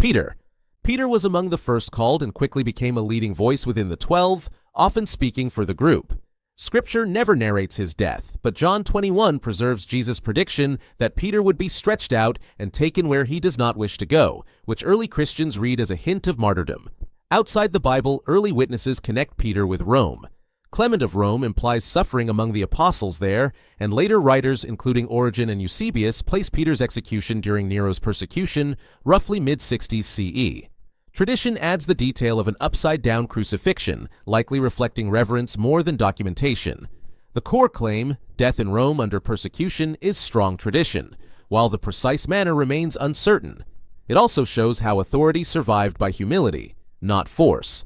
Peter. Peter was among the first called and quickly became a leading voice within the 12, often speaking for the group. Scripture never narrates his death, but John 21 preserves Jesus' prediction that Peter would be stretched out and taken where he does not wish to go, which early Christians read as a hint of martyrdom. Outside the Bible, early witnesses connect Peter with Rome. Clement of Rome implies suffering among the apostles there, and later writers, including Origen and Eusebius, place Peter's execution during Nero's persecution, roughly mid-60s CE. Tradition adds the detail of an upside-down crucifixion, likely reflecting reverence more than documentation. The core claim, death in Rome under persecution, is strong tradition, while the precise manner remains uncertain. It also shows how authority survived by humility, not force.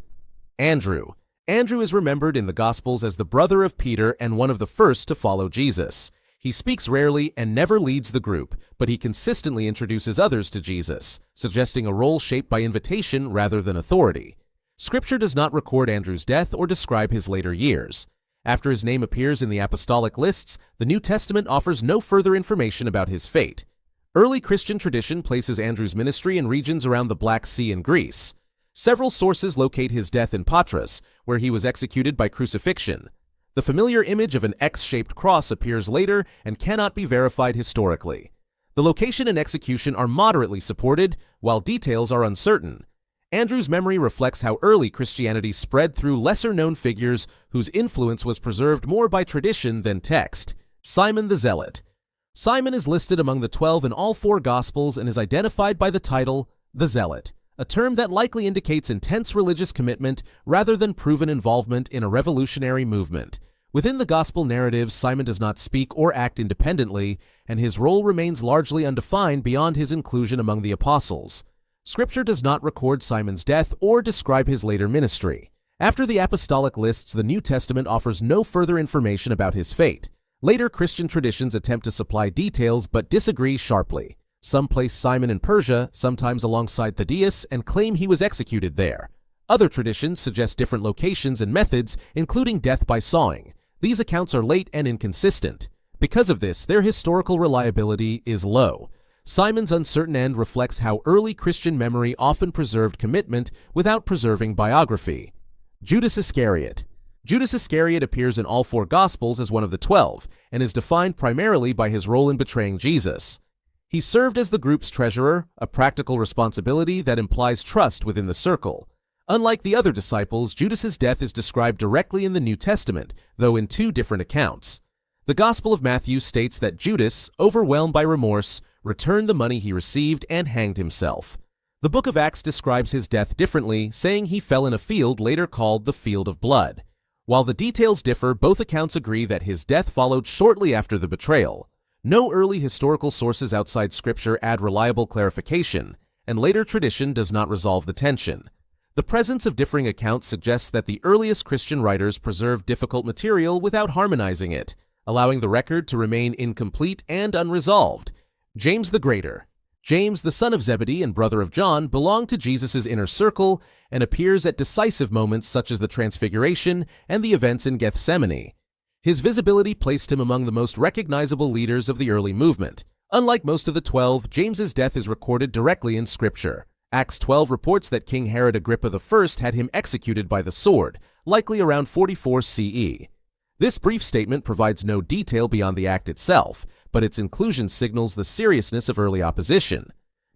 Andrew. Andrew is remembered in the Gospels as the brother of Peter and one of the first to follow Jesus. He speaks rarely and never leads the group, but he consistently introduces others to Jesus, suggesting a role shaped by invitation rather than authority. Scripture does not record Andrew's death or describe his later years. After his name appears in the apostolic lists, the New Testament offers no further information about his fate. Early Christian tradition places Andrew's ministry in regions around the Black Sea and Greece. Several sources locate his death in Patras, where he was executed by crucifixion. The familiar image of an X-shaped cross appears later and cannot be verified historically. The location and execution are moderately supported, while details are uncertain. Andrew's memory reflects how early Christianity spread through lesser-known figures whose influence was preserved more by tradition than text. Simon the Zealot. Simon is listed among the 12 in all 4 Gospels and is identified by the title, the Zealot, a term that likely indicates intense religious commitment rather than proven involvement in a revolutionary movement. Within the Gospel narratives, Simon does not speak or act independently, and his role remains largely undefined beyond his inclusion among the apostles. Scripture does not record Simon's death or describe his later ministry. After the apostolic lists, the New Testament offers no further information about his fate. Later Christian traditions attempt to supply details but disagree sharply. Some place Simon in Persia, sometimes alongside Thaddaeus, and claim he was executed there. Other traditions suggest different locations and methods, including death by sawing. These accounts are late and inconsistent. Because of this, their historical reliability is low. Simon's uncertain end reflects how early Christian memory often preserved commitment without preserving biography. Judas Iscariot. Judas Iscariot appears in all 4 Gospels as one of the 12, and is defined primarily by his role in betraying Jesus. He served as the group's treasurer, a practical responsibility that implies trust within the circle. Unlike the other disciples, Judas's death is described directly in the New Testament, though in 2 different accounts. The Gospel of Matthew states that Judas, overwhelmed by remorse, returned the money he received and hanged himself. The book of Acts describes his death differently, saying he fell in a field later called the Field of Blood. While the details differ, both accounts agree that his death followed shortly after the betrayal. No early historical sources outside Scripture add reliable clarification, and later tradition does not resolve the tension. The presence of differing accounts suggests that the earliest Christian writers preserved difficult material without harmonizing it, allowing the record to remain incomplete and unresolved. James the Greater. James, the son of Zebedee and brother of John, belonged to Jesus' inner circle and appears at decisive moments such as the Transfiguration and the events in Gethsemane. His visibility placed him among the most recognizable leaders of the early movement. Unlike most of the 12, James's death is recorded directly in Scripture. Acts 12 reports that King Herod Agrippa I had him executed by the sword, likely around 44 CE. This brief statement provides no detail beyond the act itself, but its inclusion signals the seriousness of early opposition.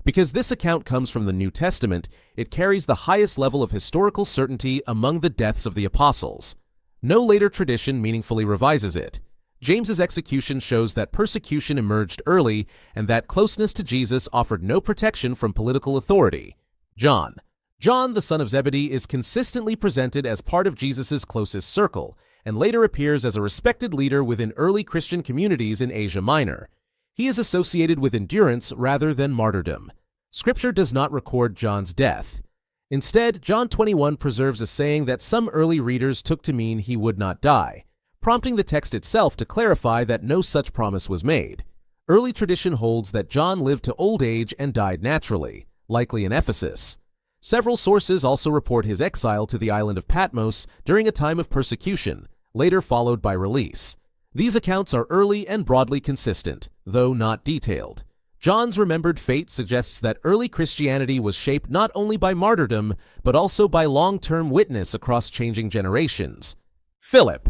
Because this account comes from the New Testament, it carries the highest level of historical certainty among the deaths of the apostles. No later tradition meaningfully revises it. James's execution shows that persecution emerged early and that closeness to Jesus offered no protection from political authority. John. John, the son of Zebedee, is consistently presented as part of Jesus' closest circle, and later appears as a respected leader within early Christian communities in Asia Minor. He is associated with endurance rather than martyrdom. Scripture does not record John's death. Instead, John 21 preserves a saying that some early readers took to mean he would not die, prompting the text itself to clarify that no such promise was made. Early tradition holds that John lived to old age and died naturally, likely in Ephesus. Several sources also report his exile to the island of Patmos during a time of persecution, later followed by release. These accounts are early and broadly consistent, though not detailed. John's remembered fate suggests that early Christianity was shaped not only by martyrdom, but also by long-term witness across changing generations. Philip.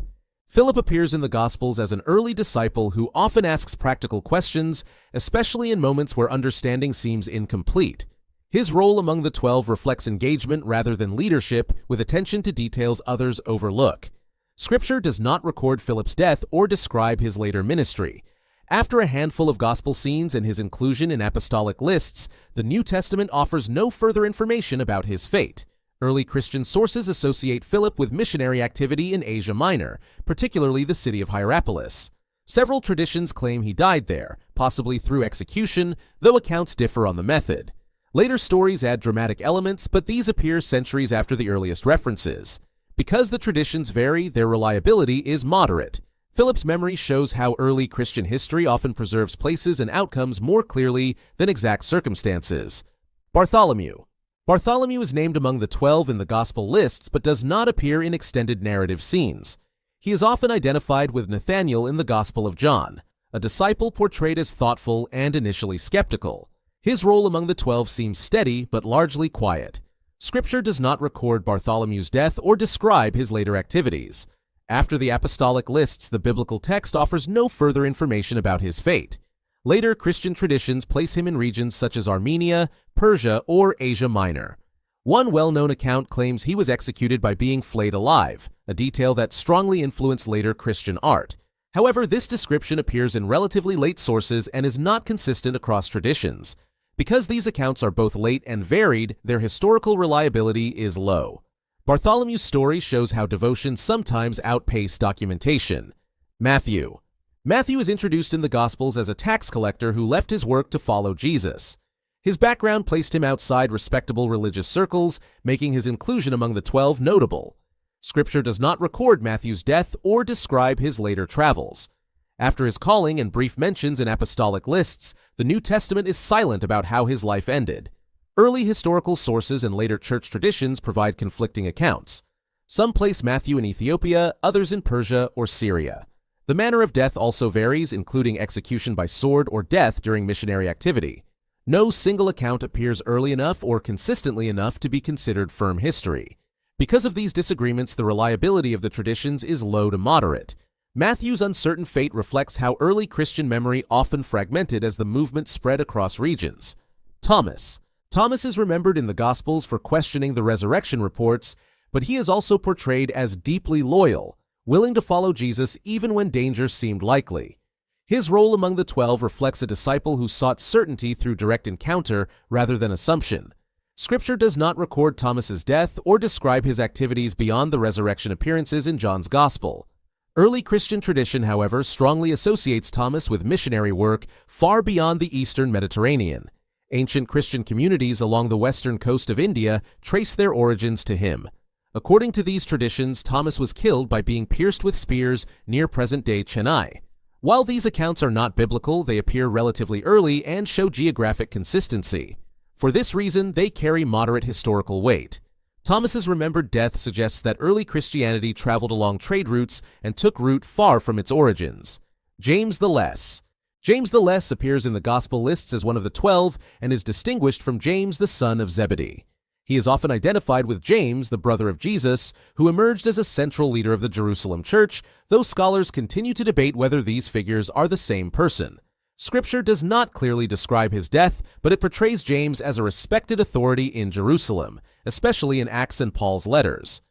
Philip appears in the Gospels as an early disciple who often asks practical questions, especially in moments where understanding seems incomplete. His role among the 12 reflects engagement rather than leadership, with attention to details others overlook. Scripture does not record Philip's death or describe his later ministry. After a handful of gospel scenes and his inclusion in apostolic lists, the New Testament offers no further information about his fate. Early Christian sources associate Philip with missionary activity in Asia Minor, particularly the city of Hierapolis. Several traditions claim he died there, possibly through execution, though accounts differ on the method. Later stories add dramatic elements, but these appear centuries after the earliest references. Because the traditions vary, their reliability is moderate. Philip's memory shows how early Christian history often preserves places and outcomes more clearly than exact circumstances. Bartholomew. Bartholomew is named among the 12 in the Gospel lists but does not appear in extended narrative scenes. He is often identified with Nathanael in the Gospel of John, a disciple portrayed as thoughtful and initially skeptical. His role among the 12 seems steady but largely quiet. Scripture does not record Bartholomew's death or describe his later activities. After the apostolic lists, the biblical text offers no further information about his fate. Later Christian traditions place him in regions such as Armenia, Persia, or Asia Minor. One well-known account claims he was executed by being flayed alive, a detail that strongly influenced later Christian art. However, this description appears in relatively late sources and is not consistent across traditions. Because these accounts are both late and varied, their historical reliability is low. Bartholomew's story shows how devotion sometimes outpaced documentation. Matthew. Matthew is introduced in the Gospels as a tax collector who left his work to follow Jesus. His background placed him outside respectable religious circles, making his inclusion among the 12 notable. Scripture does not record Matthew's death or describe his later travels. After his calling and brief mentions in apostolic lists, the New Testament is silent about how his life ended. Early historical sources and later church traditions provide conflicting accounts. Some place Matthew in Ethiopia, others in Persia or Syria. The manner of death also varies, including execution by sword or death during missionary activity. No single account appears early enough or consistently enough to be considered firm history. Because of these disagreements, the reliability of the traditions is low to moderate. Matthew's uncertain fate reflects how early Christian memory often fragmented as the movement spread across regions. Thomas. Thomas is remembered in the Gospels for questioning the resurrection reports, but he is also portrayed as deeply loyal, willing to follow Jesus even when danger seemed likely. His role among the 12 reflects a disciple who sought certainty through direct encounter rather than assumption. Scripture does not record Thomas's death or describe his activities beyond the resurrection appearances in John's Gospel. Early Christian tradition, however, strongly associates Thomas with missionary work far beyond the eastern Mediterranean. Ancient Christian communities along the western coast of India trace their origins to him. According to these traditions, Thomas was killed by being pierced with spears near present-day Chennai. While these accounts are not biblical, they appear relatively early and show geographic consistency. For this reason, they carry moderate historical weight. Thomas's remembered death suggests that early Christianity traveled along trade routes and took root far from its origins. James the Less. James the Less appears in the Gospel lists as one of the 12 and is distinguished from James the son of Zebedee. He is often identified with James, the brother of Jesus, who emerged as a central leader of the Jerusalem church, though scholars continue to debate whether these figures are the same person. Scripture does not clearly describe his death, but it portrays James as a respected authority in Jerusalem, especially in Acts and Paul's letters.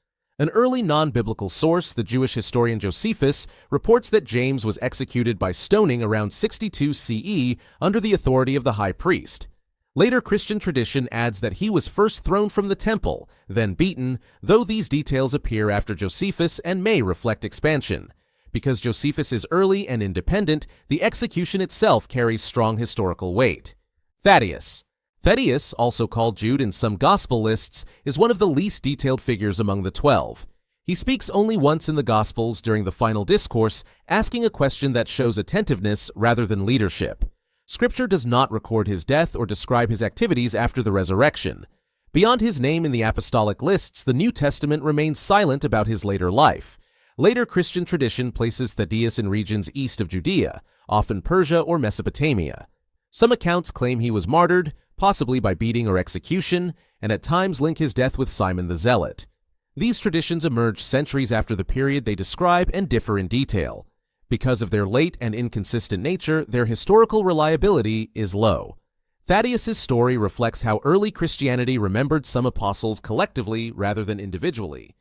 An early non-biblical source, the Jewish historian Josephus, reports that James was executed by stoning around 62 CE under the authority of the high priest. Later Christian tradition adds that he was first thrown from the temple, then beaten, though these details appear after Josephus and may reflect expansion. Because Josephus is early and independent, the execution itself carries strong historical weight. Thaddaeus. Thaddaeus, also called Jude in some gospel lists, is one of the least detailed figures among the 12. He speaks only once in the Gospels during the final discourse, asking a question that shows attentiveness rather than leadership. Scripture does not record his death or describe his activities after the resurrection. Beyond his name in the apostolic lists, the New Testament remains silent about his later life. Later Christian tradition places Thaddaeus in regions east of Judea, often Persia or Mesopotamia. Some accounts claim he was martyred, possibly by beating or execution, and at times link his death with Simon the Zealot. These traditions emerged centuries after the period they describe and differ in detail. Because of their late and inconsistent nature, their historical reliability is low. Thaddaeus' story reflects how early Christianity remembered some apostles collectively rather than individually.